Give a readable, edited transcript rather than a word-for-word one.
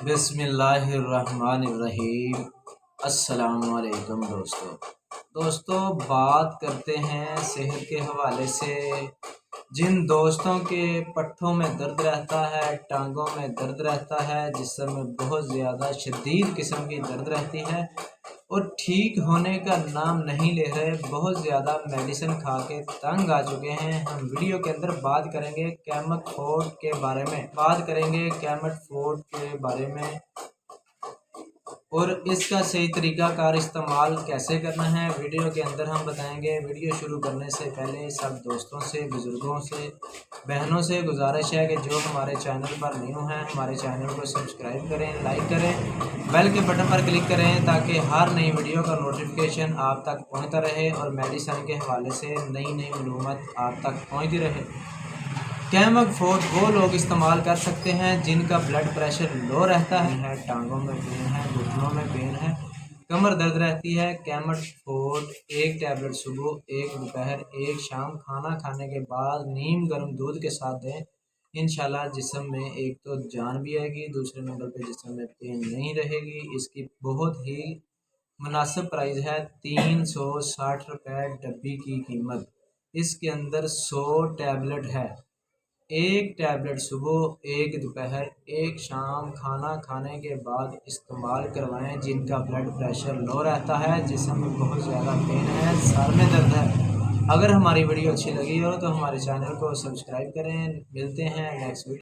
बिस्मिल्लाहिर्रहमानिर्रहीम। अस्सलामुअलैकुम दोस्तों, बात करते हैं सेहत के हवाले से। जिन दोस्तों के पट्ठों में दर्द रहता है, टांगों में दर्द रहता है, जिस्म में बहुत ज़्यादा शदीद किस्म की दर्द रहती है और ठीक होने का नाम नहीं ले रहे, बहुत ज़्यादा मेडिसिन खा के तंग आ चुके हैं। हम वीडियो के अंदर बात करेंगे कैमफोर्ट के बारे में, और इसका सही तरीक़ाकार इस्तेमाल कैसे करना है वीडियो के अंदर हम बताएंगे। वीडियो शुरू करने से पहले सब दोस्तों से, बुज़ुर्गों से, बहनों से गुजारिश है कि जो हमारे चैनल पर न्यू हैं हमारे चैनल को सब्सक्राइब करें, लाइक करें, बेल के बटन पर क्लिक करें ताकि हर नई वीडियो का नोटिफिकेशन आप तक पहुंचता रहे और मेडिसिन के हवाले से नई मालूमात आप तक पहुंचती रहे। कैमफोर्ट वो लोग इस्तेमाल कर सकते हैं जिनका ब्लड प्रेशर लो रहता है, टांगों में पेन है, घुटनों में पेन है, कमर दर्द रहती है। कैमफोर्ट एक टैबलेट सुबह, एक दोपहर, एक शाम खाना खाने के बाद नीम गर्म दूध के साथ दें। इंशाल्लाह जिस्म में एक तो जान भी आएगी, दूसरे नंबर पे जिस्म में पेन नहीं रहेगी। इसकी बहुत ही मुनासिब प्राइस है, 360 रुपये डब्बी की कीमत। इसके अंदर 100 टैबलेट है, एक टैबलेट सुबह, एक दोपहर, एक शाम खाना खाने के बाद इस्तेमाल करवाएं। जिनका ब्लड प्रेशर लो रहता है, जिस्म में बहुत ज़्यादा पेन है, सर में दर्द है। अगर हमारी वीडियो अच्छी लगी हो तो हमारे चैनल को सब्सक्राइब करें। मिलते हैं नेक्स्ट वीडियो।